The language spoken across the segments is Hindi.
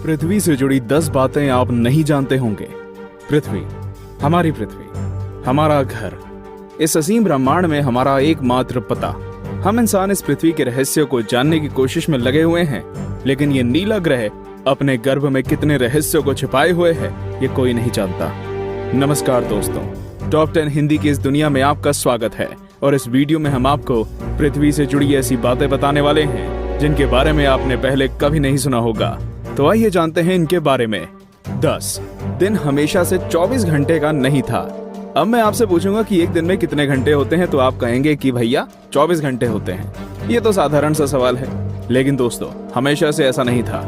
पृथ्वी से जुड़ी 10 बातें आप नहीं जानते होंगे। पृथ्वी, हमारी पृथ्वी, हमारा घर, इस असीम ब्रह्मांड में हमारा एकमात्र पता। हम इंसान इस पृथ्वी के रहस्य को जानने की कोशिश में लगे हुए हैं, लेकिन ये नीला ग्रह अपने गर्भ में कितने रहस्यों को छिपाए हुए है, ये कोई नहीं जानता। नमस्कार दोस्तों, टॉप 10 हिंदी की इस दुनिया में आपका स्वागत है और इस वीडियो में हम आपको पृथ्वी से जुड़ी ऐसी बातें बताने वाले हैं जिनके बारे में आपने पहले कभी नहीं सुना होगा। तो आइए जानते हैं इनके बारे में। 10 दिन हमेशा से 24 घंटे का नहीं था। अब मैं आपसे पूछूंगा कि एक दिन में कितने घंटे होते हैं, तो आप कहेंगे कि भैया 24 घंटे होते हैं। ये तो साधारण सा सवाल है, लेकिन दोस्तों हमेशा से ऐसा नहीं था।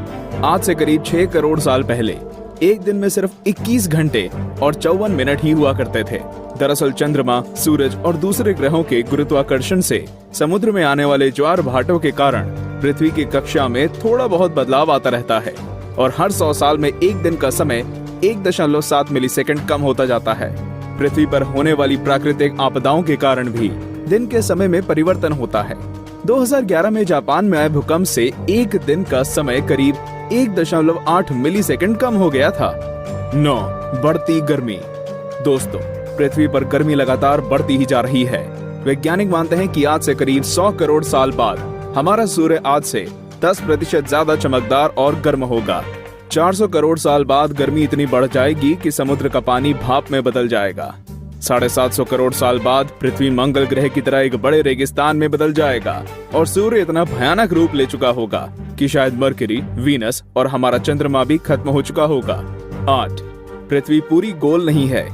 आज से करीब 6 करोड़ साल पहले एक दिन में सिर्फ 21 घंटे और 54 मिनट ही हुआ करते थे। दरअसल चंद्रमा, सूरज और दूसरे ग्रहों के गुरुत्वाकर्षण से समुद्र में आने वाले ज्वार भाटों के कारण पृथ्वी की कक्षा में थोड़ा बहुत बदलाव आता रहता है और हर 100 साल में एक दिन का समय 1.7 मिलीसेकंड कम होता जाता है। पृथ्वी पर होने वाली प्राकृतिक आपदाओं के कारण भी दिन के समय में परिवर्तन होता है। 2011 में जापान में आए भूकंप से एक दिन का समय करीब 1.8 मिलीसेकंड कम हो गया था। 9 बढ़ती गर्मी। दोस्तों, पृथ्वी पर गर्मी लगातार बढ़ती ही जा रही है। वैज्ञानिक मानते हैं कि आज से करीब 100 करोड़ साल बाद हमारा सूर्य आज से 10% ज्यादा चमकदार और गर्म होगा। 400 करोड़ साल बाद गर्मी इतनी बढ़ जाएगी कि समुद्र का पानी भाप में बदल जाएगा। 750 करोड़ साल बाद पृथ्वी मंगल ग्रह की तरह एक बड़े रेगिस्तान में बदल जाएगा और सूर्य इतना भयानक रूप ले चुका होगा कि शायद मरकरी, वीनस और हमारा चंद्रमा भी खत्म हो चुका होगा। 8 पृथ्वी पूरी गोल नहीं है।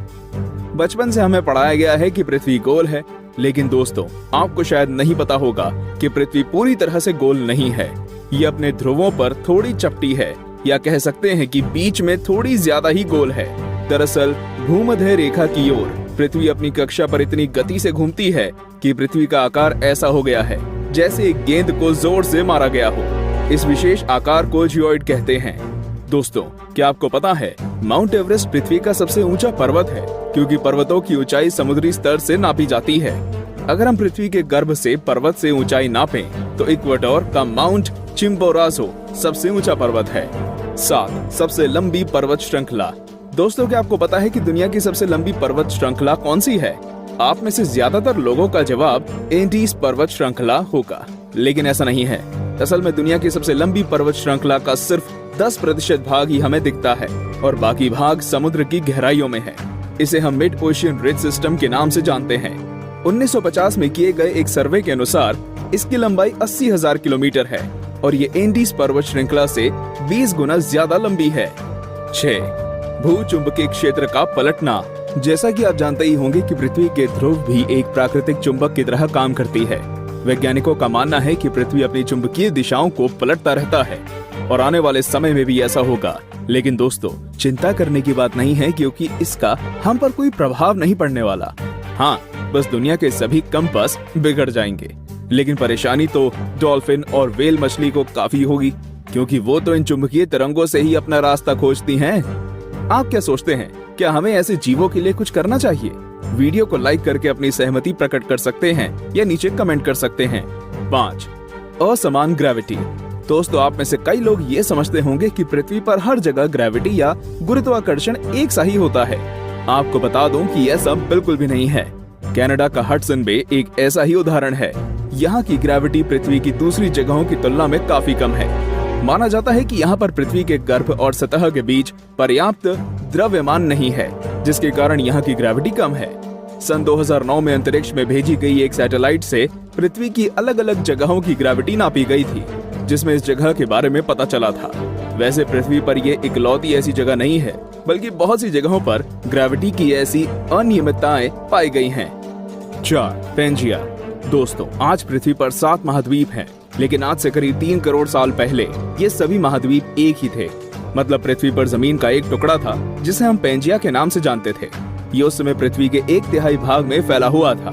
बचपन से हमें पढ़ाया गया है कि पृथ्वी गोल है, लेकिन दोस्तों आपको शायद नहीं पता होगा कि पृथ्वी पूरी तरह से गोल नहीं है। ये अपने ध्रुवों पर थोड़ी चपटी है, या कह सकते हैं कि बीच में थोड़ी ज्यादा ही गोल है। दरअसल भूमध्य रेखा की ओर पृथ्वी अपनी कक्षा पर इतनी गति से घूमती है कि पृथ्वी का आकार ऐसा हो गया है जैसे एक गेंद को जोर से मारा गया हो। इस विशेष आकार को जियोइड कहते हैं। दोस्तों, क्या आपको पता है माउंट एवरेस्ट पृथ्वी का सबसे ऊंचा पर्वत है, क्योंकि पर्वतों की ऊंचाई समुद्री स्तर से नापी जाती है। अगर हम पृथ्वी के गर्भ से पर्वत से ऊंचाई नापें, तो इक्वाडोर का माउंट चिम्बोराजो सबसे ऊंचा पर्वत है। 7 सबसे लंबी पर्वत श्रृंखला। दोस्तों, क्या आपको पता है कि दुनिया की सबसे लंबी पर्वत श्रृंखला कौन सी है? आप में से ज्यादातर लोगों का जवाब एंडीज पर्वत श्रृंखला होगा, लेकिन ऐसा नहीं है। असल में दुनिया की सबसे लंबी पर्वत श्रृंखला का सिर्फ 10% भाग ही हमें दिखता है और बाकी भाग समुद्र की गहराइयों में है। इसे हम मिड ओशियन रिज सिस्टम के नाम से जानते हैं। 1950 में किए गए एक सर्वे के अनुसार इसकी लंबाई 80,000 किलोमीटर है और ये एंडीज पर्वत श्रृंखला से 20 गुना ज्यादा लंबी है। 6 भूचुंबकीय क्षेत्र का पलटना। जैसा कि आप जानते ही होंगे कि पृथ्वी के ध्रुव भी एक प्राकृतिक चुंबक की तरह काम करती है। वैज्ञानिकों का मानना है कि पृथ्वी अपनी चुंबकीय दिशाओं को पलटता रहता है और आने वाले समय में भी ऐसा होगा। लेकिन दोस्तों, चिंता करने की बात नहीं है, क्योंकि इसका हम पर कोई प्रभाव नहीं पड़ने वाला। हाँ, बस दुनिया के सभी कंपास बिगड़ जाएंगे। लेकिन परेशानी तो डॉल्फिन और व्हेल मछली को काफी होगी, क्योंकि वो तो इन चुंबकीय तरंगों से ही अपना रास्ता खोजती हैं। आप क्या सोचते हैं, क्या हमें ऐसे जीवों के लिए कुछ करना चाहिए? वीडियो को लाइक करके अपनी सहमति प्रकट कर सकते हैं या नीचे कमेंट कर सकते हैं। 5 असमान ग्रेविटी। दोस्तों, आप में से कई लोग ये समझते होंगे कि पृथ्वी पर हर जगह ग्रेविटी या गुरुत्वाकर्षण एक सा ही होता है। आपको बता दूं कि यह सब बिल्कुल भी नहीं है। कनाडा का हडसन बे एक ऐसा ही उदाहरण है। यहाँ की ग्रेविटी पृथ्वी की दूसरी जगहों की तुलना में काफी कम है। माना जाता है कि यहाँ पर पृथ्वी के गर्भ और सतह के बीच पर्याप्त द्रव्यमान नहीं है, जिसके कारण यहाँ की ग्रेविटी कम है। सन 2009 में अंतरिक्ष में भेजी गई एक सैटेलाइट से पृथ्वी की अलग अलग जगहों की ग्रेविटी नापी गई थी, जिसमें इस जगह के बारे में पता चला था। वैसे पृथ्वी पर ये इकलौती ऐसी जगह नहीं है, बल्कि बहुत सी जगहों पर ग्रेविटी की ऐसी अनियमितताएं पाई गई हैं। 4 पेंजिया। दोस्तों, आज पृथ्वी पर 7 महाद्वीप हैं, लेकिन आज से करीब 3 करोड़ साल पहले ये सभी महाद्वीप एक ही थे। मतलब पृथ्वी पर जमीन का एक टुकड़ा था जिसे हम पेंजिया के नाम से जानते थे। ये उस समय पृथ्वी के 1/3 भाग में फैला हुआ था।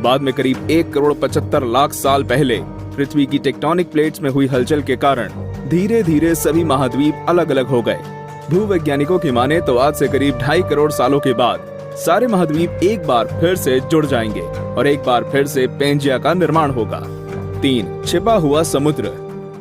बाद में करीब 1 करोड़ 75 लाख साल पहले पृथ्वी की टेक्टोनिक प्लेट्स में हुई हलचल के कारण धीरे धीरे सभी महाद्वीप अलग अलग हो गए। भूवैज्ञानिकों की माने तो आज से करीब 2.5 करोड़ सालों के बाद सारे महाद्वीप एक बार फिर से जुड़ जाएंगे और एक बार फिर से पेंजिया का निर्माण होगा। 3 छिपा हुआ समुद्र।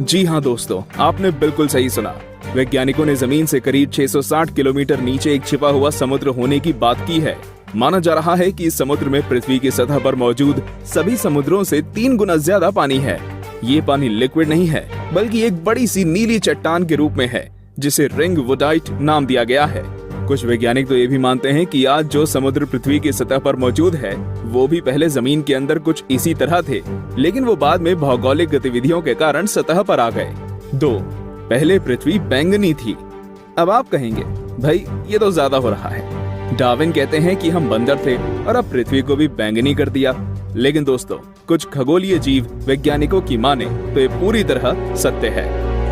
जी हाँ दोस्तों, आपने बिल्कुल सही सुना। वैज्ञानिकों ने जमीन से करीब 660 किलोमीटर नीचे एक छिपा हुआ समुद्र होने की बात की है। माना जा रहा है कि इस समुद्र में पृथ्वी की सतह पर मौजूद सभी समुद्रों से 3 गुना ज्यादा पानी है। ये पानी लिक्विड नहीं है, बल्कि एक बड़ी सी नीली चट्टान के रूप में है, जिसे रिंग वुडाइट नाम दिया गया है। कुछ वैज्ञानिक तो ये भी मानते हैं कि आज जो समुद्र पृथ्वी की सतह पर मौजूद है, वो भी पहले जमीन के अंदर कुछ इसी तरह थे, लेकिन वो बाद में भौगोलिक गतिविधियों के कारण सतह पर आ गए। 2. पहले पृथ्वी बैंगनी थी। अब आप कहेंगे, भाई ये तो ज्यादा हो रहा है। डार्विन कहते हैं कि हम बंदर थे और अब पृथ्वी को भी बैंगनी कर दिया। लेकिन दोस्तों, कुछ खगोलीय जीव वैज्ञानिकों की माने तो ये पूरी तरह सत्य है।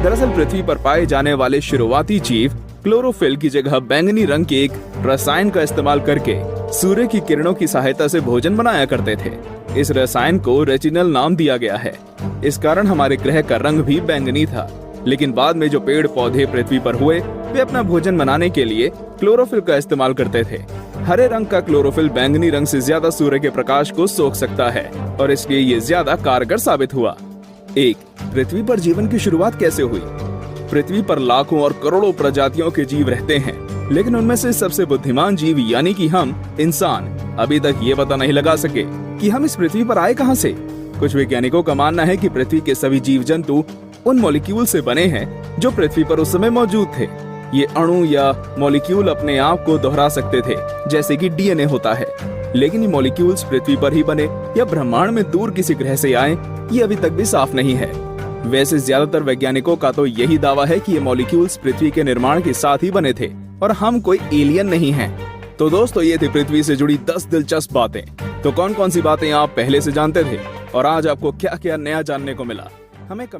दरअसल पृथ्वी पर पाए जाने वाले शुरुआती जीव क्लोरोफिल की जगह बैंगनी रंग के एक रसायन का इस्तेमाल करके सूर्य की किरणों की सहायता से भोजन बनाया करते थे। इस रसायन को रेटिनल नाम दिया गया है। इस कारण हमारे ग्रह का रंग भी बैंगनी था। लेकिन बाद में जो पेड़ पौधे पृथ्वी पर हुए, वे अपना भोजन बनाने के लिए क्लोरोफिल का इस्तेमाल करते थे। हरे रंग का क्लोरोफिल बैंगनी रंग से ज्यादा सूर्य के प्रकाश को सोख सकता है और इसलिए ये ज्यादा कारगर साबित हुआ। 1. पृथ्वी पर जीवन की शुरुआत कैसे हुई? पृथ्वी पर लाखों और करोड़ों प्रजातियों के जीव रहते हैं, लेकिन उनमें से सबसे बुद्धिमान जीव यानी कि हम इंसान अभी तक ये पता नहीं लगा सके कि हम इस पृथ्वी पर आए कहां से। कुछ वैज्ञानिकों का मानना है कि पृथ्वी के सभी जीव जंतु उन मॉलिक्यूल से बने हैं जो पृथ्वी पर उस समय मौजूद थे। ये अणु या मॉलिक्यूल अपने आप को दोहरा सकते थे, जैसे कि डीएनए होता है। लेकिन ये मॉलिक्यूल्स पृथ्वी पर ही बने या ब्रह्मांड में दूर किसी ग्रह से आए, ये अभी तक भी साफ नहीं है। वैसे ज्यादातर वैज्ञानिकों का तो यही दावा है कि ये मॉलिक्यूल्स पृथ्वी के निर्माण के साथ ही बने थे और हम कोई एलियन नहीं हैं। तो दोस्तों, ये थी पृथ्वी से जुड़ी 10 दिलचस्प बातें। तो कौन कौन सी बातें आप पहले से जानते थे और आज आपको क्या क्या नया जानने को मिला, हमें कमेंट